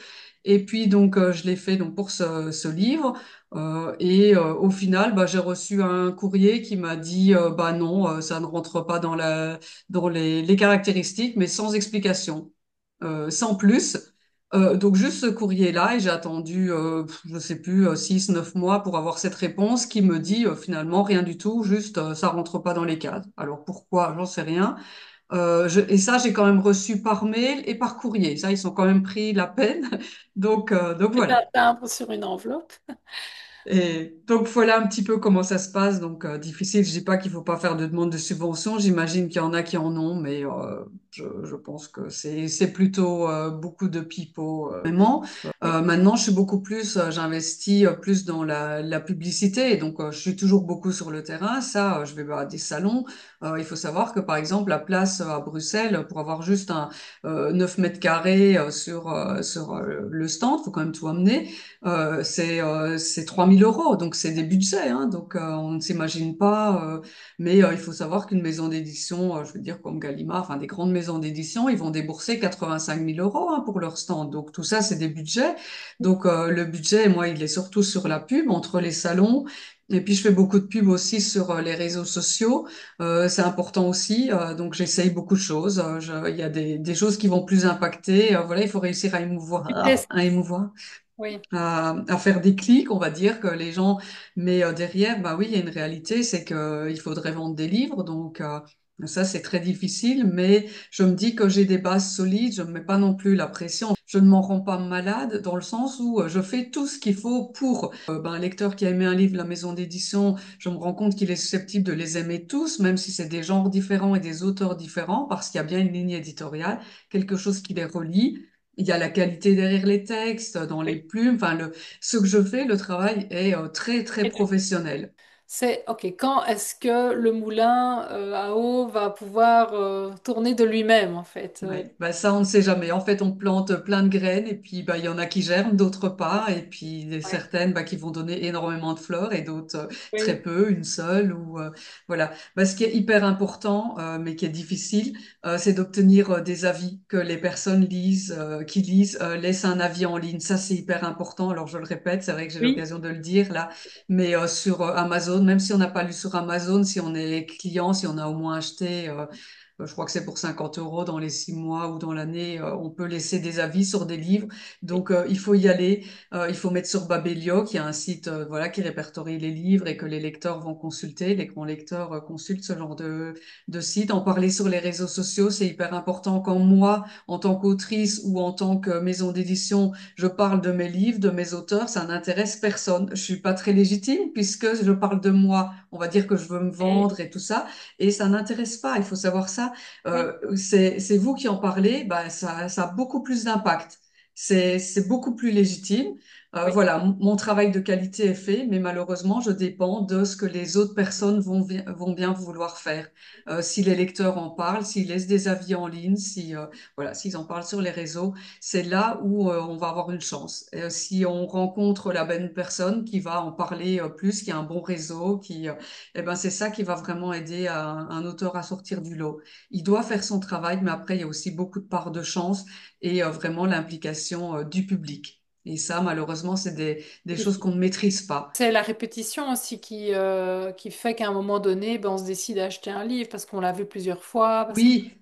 Et puis, donc, je l'ai fait donc, pour ce livre. Au final, bah, j'ai reçu un courrier qui m'a dit, bah non, ça ne rentre pas dans les caractéristiques, mais sans explication, sans plus. Donc juste ce courrier-là, et j'ai attendu, je sais plus, 6, 9 mois pour avoir cette réponse qui me dit finalement rien du tout, juste ça rentre pas dans les cadres. Alors pourquoi? J'en sais rien. Et ça, j'ai quand même reçu par mail et par courrier. Ça, ils sont quand même pris la peine. Donc C'est un voilà. timbre sur une enveloppe. Et donc voilà un petit peu comment ça se passe. Donc difficile, je dis pas qu'il faut pas faire de demande de subvention. J'imagine qu'il y en a qui en ont, mais je pense que c'est plutôt beaucoup de pipeaux. Vraiment. Oui. Maintenant, je suis beaucoup plus, j'investis plus dans la publicité. Et donc je suis toujours beaucoup sur le terrain. Ça, je vais à des salons. Il faut savoir que par exemple la place à Bruxelles, pour avoir juste un 9 mètres carrés sur le stand, faut quand même tout amener. C'est 3 000 euros, donc c'est des budgets, hein, donc on ne s'imagine pas. Mais il faut savoir qu'une maison d'édition, je veux dire comme Gallimard, enfin des grandes maisons d'édition, ils vont débourser 85 000 euros hein, pour leur stand. Donc tout ça, c'est des budgets. Donc le budget, moi, il est surtout sur la pub entre les salons. Et puis je fais beaucoup de pub aussi sur les réseaux sociaux. C'est important aussi. Donc j'essaye beaucoup de choses. Il y a des choses qui vont plus impacter. Voilà, il faut réussir à émouvoir, Tu testes. à émouvoir Oui. à faire des clics, on va dire que les gens, mais derrière, bah oui, il y a une réalité, c'est que il faudrait vendre des livres, donc ça c'est très difficile, mais je me dis que j'ai des bases solides, je ne mets pas non plus la pression, je ne m'en rends pas malade dans le sens où je fais tout ce qu'il faut pour ben, un lecteur qui a aimé un livre, la maison d'édition, je me rends compte qu'il est susceptible de les aimer tous, même si c'est des genres différents et des auteurs différents, parce qu'il y a bien une ligne éditoriale, quelque chose qui les relie. Il y a la qualité derrière les textes, dans les Oui. plumes. Enfin, ce que je fais, le travail est très, très Et du coup, professionnel. c'est OK. Quand est-ce que le moulin à eau va pouvoir tourner de lui-même, en fait? Ouais, bah ça, on ne sait jamais. En fait, on plante plein de graines et puis bah, il y en a qui germent, d'autres pas. Et puis Ouais. certaines bah, qui vont donner énormément de fleurs et d'autres très Oui. peu, une seule. Ou voilà. Bah, ce qui est hyper important, mais qui est difficile, c'est d'obtenir des avis, que les personnes lisent, qui lisent, laissent un avis en ligne. Ça, c'est hyper important. Alors, je le répète, c'est vrai que j'ai Oui. l'occasion de le dire là, mais sur Amazon, même si on n'a pas lu sur Amazon, si on est client, si on a au moins acheté. Je crois que c'est pour 50 euros dans les 6 mois ou dans l'année. On peut laisser des avis sur des livres. Donc, il faut y aller. Il faut mettre sur Babelio, qui est un site voilà, qui répertorie les livres et que les lecteurs vont consulter. Les grands lecteurs consultent ce genre de site. En parler sur les réseaux sociaux, c'est hyper important. Quand moi, en tant qu'autrice ou en tant que maison d'édition, je parle de mes livres, de mes auteurs, ça n'intéresse personne. Je suis pas très légitime puisque je parle de moi. On va dire que je veux me Et- vendre et tout ça. Et ça n'intéresse pas. Il faut savoir ça. oui. C'est vous qui en parlez, bah, ça a beaucoup plus d'impact. C'est beaucoup plus légitime. Oui. Voilà, mon travail de qualité est fait, mais malheureusement, je dépends de ce que les autres personnes vont bien vouloir faire. Si les lecteurs en parlent, s'ils laissent des avis en ligne, si voilà, s'ils en parlent sur les réseaux, c'est là où on va avoir une chance. Si on rencontre la bonne personne qui va en parler plus, qui a un bon réseau, eh ben c'est ça qui va vraiment aider un auteur à sortir du lot. Il doit faire son travail, mais après, il y a aussi beaucoup de parts de chance et vraiment l'implication du public. Et ça, malheureusement, c'est des choses qu'on ne maîtrise pas. C'est la répétition aussi qui fait qu'à un moment donné, ben, on se décide à acheter un livre parce qu'on l'a vu plusieurs fois, parce Oui,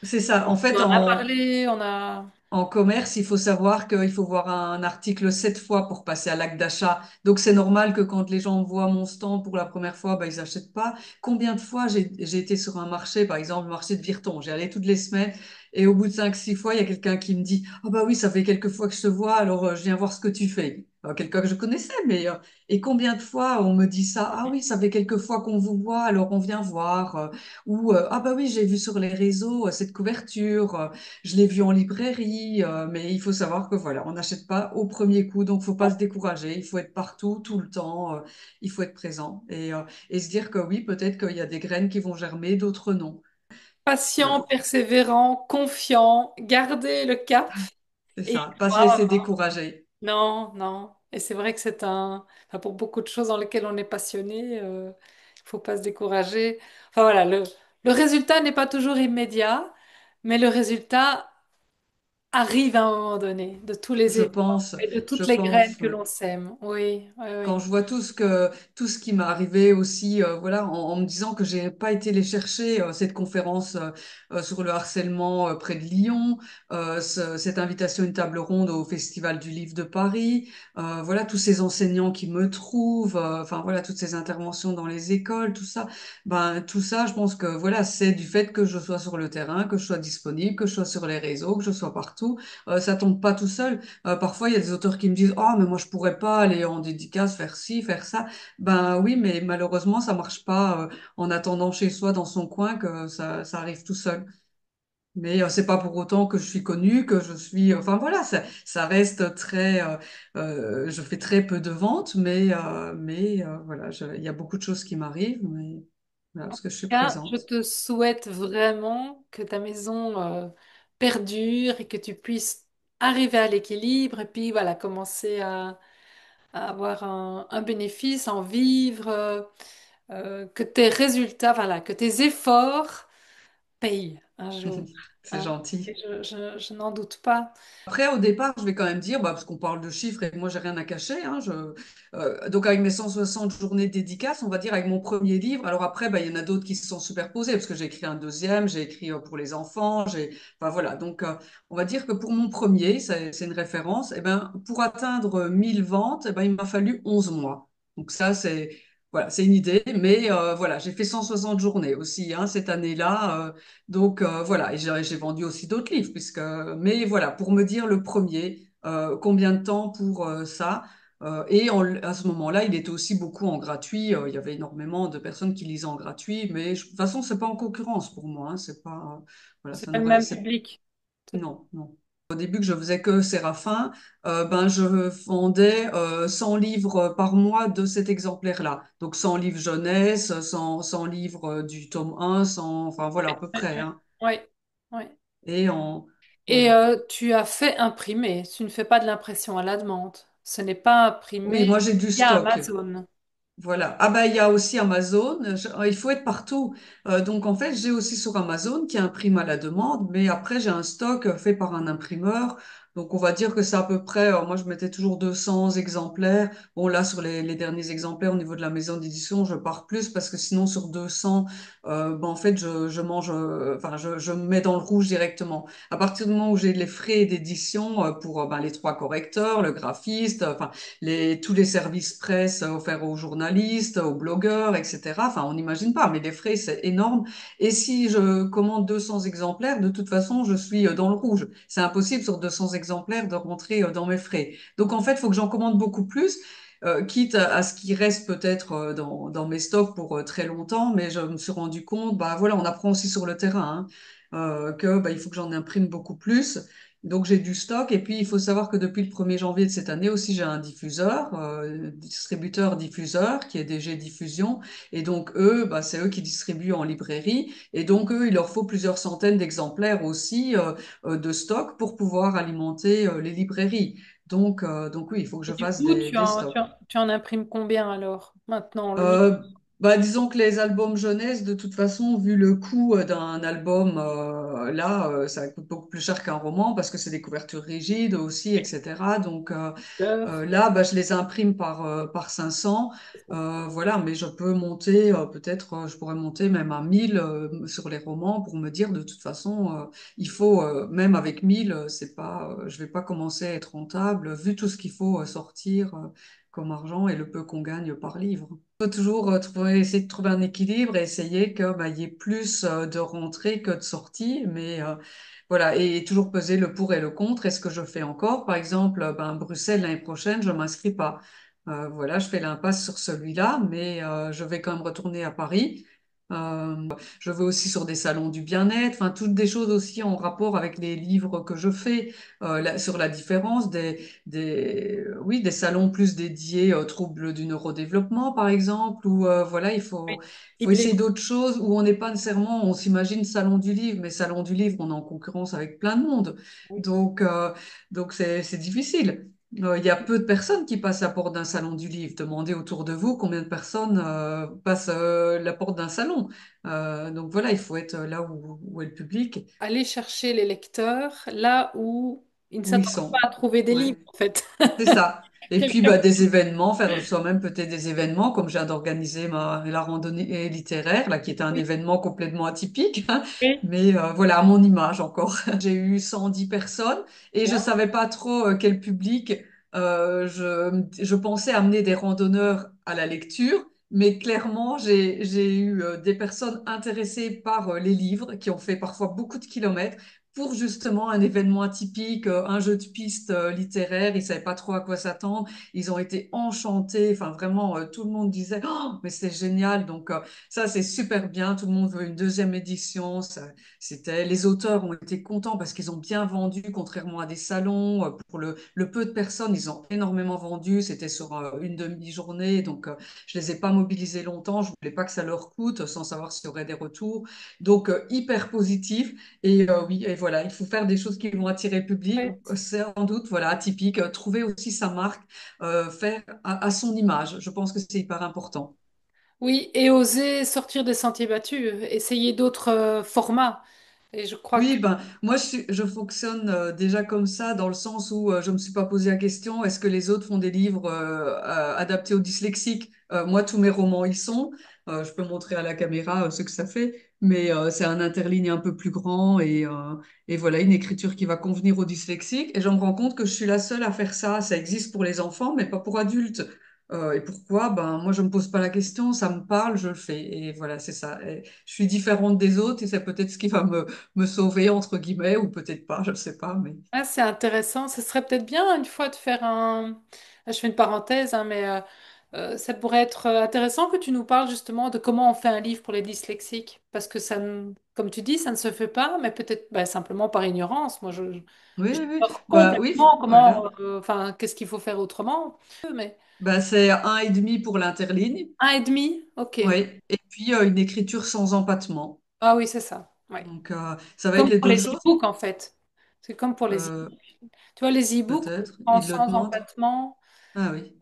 c'est ça. En qu'on fait, en a parlé, on a... en commerce, il faut savoir qu'il faut voir un article 7 fois pour passer à l'acte d'achat. Donc, c'est normal que quand les gens voient mon stand pour la première fois, ben, ils n'achètent pas. Combien de fois j'ai été sur un marché, par exemple, le marché de Virton. J'y allais toutes les semaines. Et au bout de 5, 6 fois, il y a quelqu'un qui me dit, ah bah oui, ça fait quelques fois que je te vois, alors je viens voir ce que tu fais. Quelqu'un que je connaissais, mais et combien de fois on me dit ça, ah oui, ça fait quelques fois qu'on vous voit, alors on vient voir. Ou ah bah oui, j'ai vu sur les réseaux cette couverture. Je l'ai vu en librairie, mais il faut savoir que voilà, on n'achète pas au premier coup, donc faut pas se décourager. Il faut être partout, tout le temps. Il faut être présent et se dire que oui, peut-être qu'il y a des graines qui vont germer, d'autres non. Patient, Voilà, persévérant, confiant, garder le cap. c'est Et ça. Pas se croire. laisser décourager. Non, non. Et c'est vrai que c'est enfin, pour beaucoup de choses dans lesquelles on est passionné, il faut pas se décourager. Enfin voilà, le résultat n'est pas toujours immédiat, mais le résultat arrive à un moment donné, de tous les Je efforts pense, et de je toutes les graines pense, que ouais. l'on sème. Oui, oui, Quand oui. je vois tout ce qui m'est arrivé aussi, voilà, en me disant que j'ai pas été les chercher, cette conférence sur le harcèlement près de Lyon, cette invitation à une table ronde au Festival du Livre de Paris, voilà, tous ces enseignants qui me trouvent, enfin voilà, toutes ces interventions dans les écoles, tout ça, je pense que voilà, c'est du fait que je sois sur le terrain, que je sois disponible, que je sois sur les réseaux, que je sois partout. Ça tombe pas tout seul. Parfois, il y a des auteurs qui me disent, oh, mais moi, je pourrais pas aller en dédicace, faire ci, faire ça. Ben oui, mais malheureusement, ça marche pas en attendant chez soi dans son coin que ça arrive tout seul. Mais c'est pas pour autant que je suis connue, que je suis. Enfin voilà, ça reste très. Je fais très peu de ventes, mais voilà, il y a beaucoup de choses qui m'arrivent, mais voilà, En parce tout que je suis cas, je présente. te souhaite vraiment que ta maison perdure et que tu puisses arriver à l'équilibre et puis voilà, commencer à avoir un bénéfice, en vivre, que tes résultats, voilà, que tes efforts payent un jour. C'est Hein. Et gentil. je n'en doute pas. Après, au départ, je vais quand même dire, bah, parce qu'on parle de chiffres et que moi, j'ai rien à cacher. Hein, donc, avec mes 160 journées de dédicaces, on va dire avec mon premier livre. Alors après, bah, il y en a d'autres qui se sont superposés parce que j'ai écrit un deuxième, j'ai écrit pour les enfants. Enfin, voilà. Donc, on va dire que pour mon premier, c'est une référence. Et ben, pour atteindre 1000 ventes, eh ben, il m'a fallu 11 mois. Donc ça, voilà, c'est une idée. Mais voilà, j'ai fait 160 journées aussi hein, cette année-là. Donc voilà, et j'ai vendu aussi d'autres livres, mais voilà, pour me dire le premier, combien de temps pour ça. À ce moment-là, il était aussi beaucoup en gratuit. Il y avait énormément de personnes qui lisaient en gratuit, mais de toute façon, c'est pas en concurrence pour moi. Hein, c'est pas, voilà, C'est ça pas le n'aurait, même c'est, public. non, non. Au début que je faisais que Séraphin, ben je vendais 100 livres par mois de cet exemplaire-là. Donc 100 livres jeunesse, 100 livres du tome 1, 100, enfin voilà à peu près. Hein. Oui, oui. Et en Et voilà. tu as fait imprimer. Tu ne fais pas de l'impression à la demande. Ce n'est pas Oui, imprimé moi j'ai du via stock. Amazon. Voilà. Ah bah il y a aussi Amazon. Il faut être partout. Donc en fait j'ai aussi sur Amazon qui imprime à la demande, mais après j'ai un stock fait par un imprimeur. Donc on va dire que c'est à peu près. Moi je mettais toujours 200 exemplaires. Bon là sur les derniers exemplaires au niveau de la maison d'édition je pars plus parce que sinon sur 200, ben, en fait je mange. Enfin je me mets dans le rouge directement. À partir du moment où j'ai les frais d'édition pour ben, les trois correcteurs, le graphiste, enfin tous les services presse offerts aux journalistes, aux blogueurs, etc. Enfin, on n'imagine pas, mais les frais, c'est énorme. Et si je commande 200 exemplaires, de toute façon, je suis dans le rouge. C'est impossible sur 200 exemplaires de rentrer dans mes frais. Donc, en fait, il faut que j'en commande beaucoup plus. Quitte à ce qui reste peut-être dans mes stocks pour très longtemps, mais je me suis rendu compte, bah voilà, on apprend aussi sur le terrain, hein, que bah, il faut que j'en imprime beaucoup plus. Donc j'ai du stock et puis il faut savoir que depuis le 1er janvier de cette année aussi j'ai un diffuseur, distributeur diffuseur qui est DG Diffusion et donc eux, bah, c'est eux qui distribuent en librairie et donc eux il leur faut plusieurs centaines d'exemplaires aussi de stock pour pouvoir alimenter les librairies. Donc oui il faut que Et je du fasse coup, des stocks. tu en imprimes combien alors, maintenant, le Euh, Bah, disons que les albums jeunesse, de toute façon, vu le coût d'un album, ça coûte beaucoup plus cher qu'un roman parce que c'est des couvertures rigides aussi, etc. Donc lecteur? là, bah, je les imprime par 500. Voilà, mais je peux monter, peut-être, je pourrais monter même à 1000 sur les romans pour me dire, de toute façon, il faut, même avec 1000, c'est pas, je vais pas commencer à être rentable, vu tout ce qu'il faut sortir comme argent et le peu qu'on gagne par livre. Faut toujours essayer de trouver un équilibre et essayer que, bah, il y ait plus de rentrées que de sorties, mais voilà, et toujours peser le pour et le contre. Est-ce que je fais encore? Par exemple, ben, Bruxelles l'année prochaine, je m'inscris pas. Voilà, je fais l'impasse sur celui-là, mais je vais quand même retourner à Paris. Je vais aussi sur des salons du bien-être, enfin toutes des choses aussi en rapport avec les livres que je fais, sur la différence oui, des salons plus dédiés aux troubles du neurodéveloppement, par exemple, où voilà, Oui. faut essayer d'autres choses où on n'est pas nécessairement, on s'imagine salon du livre, mais salon du livre, on est en concurrence avec plein de monde. Oui. Donc, donc c'est difficile. Il y a peu de personnes qui passent la porte d'un salon du livre. Demandez autour de vous combien de personnes passent la porte d'un salon. Donc voilà, il faut être là où est le public, Aller chercher les lecteurs là où ils ne où ils s'attendent pas sont. à trouver des livres, Ouais. en fait. C'est ça. Et puis Quelqu'un- bah, des événements, faire soi-même peut-être des événements, comme j'ai d'organiser la randonnée littéraire, là, qui est un Oui, événement complètement atypique, hein. oui, Mais voilà, à mon image encore. J'ai eu 110 personnes et je bien. savais pas trop quel public. Je pensais amener des randonneurs à la lecture, mais clairement, j'ai eu des personnes intéressées par les livres, qui ont fait parfois beaucoup de kilomètres pour justement un événement atypique, un jeu de piste littéraire. Ils savaient pas trop à quoi s'attendre. Ils ont été enchantés. Enfin, vraiment, tout le monde disait, oh, mais c'est génial. Donc, ça, c'est super bien. Tout le monde veut une deuxième édition. Les auteurs ont été contents parce qu'ils ont bien vendu, contrairement à des salons. Pour le peu de personnes, ils ont énormément vendu. C'était sur une demi-journée. Donc, je les ai pas mobilisés longtemps. Je voulais pas que ça leur coûte sans savoir s'il y aurait des retours. Donc, hyper positif. Et oui, et voilà, il faut faire des choses qui vont attirer le public. Ouais. C'est sans doute, voilà, atypique. Trouver aussi sa marque, faire à son image. Je pense que c'est hyper important. Oui, et oser sortir des sentiers battus, essayer d'autres formats. Et je crois que Oui, ben, moi, je fonctionne déjà comme ça, dans le sens où je me suis pas posé la question, est-ce que les autres font des livres adaptés aux dyslexiques? Moi, tous mes romans y sont. Je peux montrer à la caméra ce que ça fait, mais c'est un interligne un peu plus grand et voilà, une écriture qui va convenir aux dyslexiques. Et je me rends compte que je suis la seule à faire ça. Ça existe pour les enfants, mais pas pour adultes. Et pourquoi? Ben, moi, je me pose pas la question, ça me parle, je le fais. Et voilà, c'est ça. Et je suis différente des autres et c'est peut-être ce qui va me sauver, entre guillemets, ou peut-être pas, je ne sais pas, mais ah, c'est intéressant. Ce serait peut-être bien une fois de faire un... Je fais une parenthèse, hein, mais ça pourrait être intéressant que tu nous parles justement de comment on fait un livre pour les dyslexiques. Parce que ça, comme tu dis, ça ne se fait pas, mais peut-être bah, simplement par ignorance. Moi, oui, oui, j'ignore bah oui, complètement comment, voilà. enfin, qu'est-ce qu'il faut faire autrement. Mais Bah, c'est 1,5 pour l'interligne, un et demi, ok. oui, et puis une écriture sans empattement. Ah oui, c'est ça. Ouais. Donc, ça va être Comme les pour deux les choses, e-books, en fait. C'est comme pour les euh, e-books. Tu vois, les e-books, peut-être, il le sans demande. empattement, Ah oui,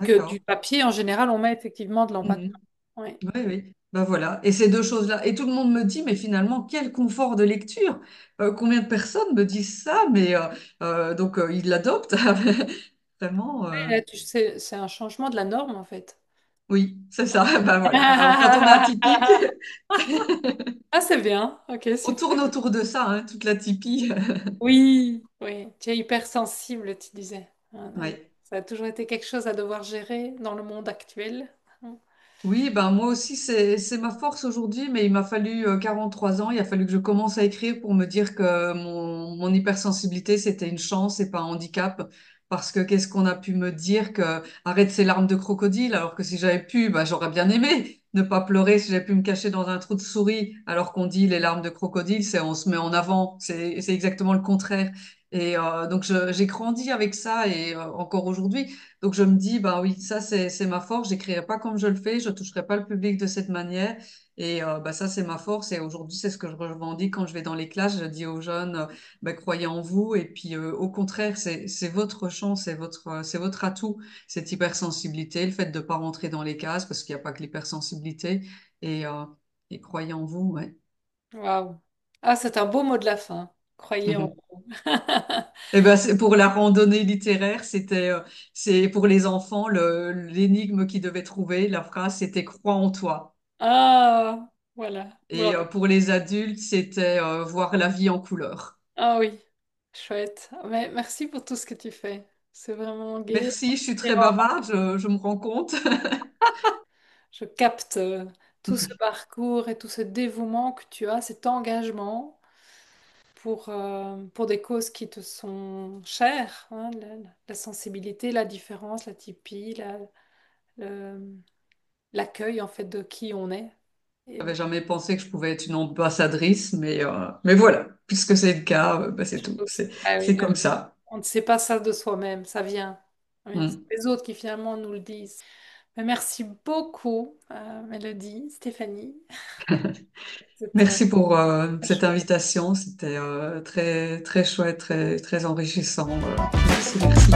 que du d'accord. papier, en général, on met effectivement de Mhm. l'empattement. Oui. Oui, oui. Ben voilà. Et ces deux choses-là. Et tout le monde me dit, mais finalement, quel confort de lecture. Combien de personnes me disent ça, mais donc ils l'adoptent. Vraiment, Ouais, c'est un changement de la norme, en fait. oui, c'est ça. Ben voilà. Alors, quand on est atypique, Ah, c'est bien. Ok, on super. tourne autour de ça, hein, toute l'atypie. Oui, oui. Tu es hypersensible, tu disais. Ah, ouais. Oui. Ça a toujours été quelque chose à devoir gérer dans le monde actuel. Oui, ben moi aussi, c'est ma force aujourd'hui, mais il m'a fallu 43 ans. Il a fallu que je commence à écrire pour me dire que mon hypersensibilité, c'était une chance et pas un handicap. Parce que qu'est-ce qu'on a pu me dire que arrête ces larmes de crocodile, alors que si j'avais pu, ben, j'aurais bien aimé ne pas pleurer si j'avais pu me cacher dans un trou de souris, alors qu'on dit les larmes de crocodile, c'est on se met en avant. C'est exactement le contraire. Et donc j'ai grandi avec ça et encore aujourd'hui. Donc je me dis, bah oui, ça c'est ma force, j'écrirai pas comme je le fais, je toucherai pas le public de cette manière. Et bah ça c'est ma force. Et aujourd'hui c'est ce que je revendique quand je vais dans les classes, je dis aux jeunes, bah, croyez en vous. Et puis au contraire, c'est votre chance, c'est votre atout, cette hypersensibilité, le fait de pas rentrer dans les cases parce qu'il n'y a pas que l'hypersensibilité. Et, euh, et croyez en vous, ouais. Waouh. Ah, c'est un beau mot de la fin. Croyez en vous. Et ben c'est pour la randonnée littéraire, c'est pour les enfants l'énigme qu'ils devaient trouver. La phrase c'était crois en toi. Ah, voilà. Et Bravo. pour les adultes, c'était voir la vie en couleur. Ah oui, chouette. Mais merci pour tout ce que tu fais. C'est vraiment gai, Merci, je suis très inspirant. bavarde, je me rends compte. Je capte tout ce parcours et tout ce dévouement que tu as, cet engagement pour des causes qui te sont chères, hein, la sensibilité, la différence, la typie, le- l'accueil en fait de qui on est. Et de J'avais jamais pensé que je pouvais être une ambassadrice, mais voilà, puisque c'est le cas, bah, c'est tout. choses. Ah oui, C'est comme ça. on ne sait pas ça de soi-même, ça vient. Oui, c'est Mm. les autres qui finalement nous le disent. Mais merci beaucoup, Mélodie, Stéphanie. C'était Merci pour cette chouette. invitation. C'était très, très chouette, très, très enrichissant. Merci, merci.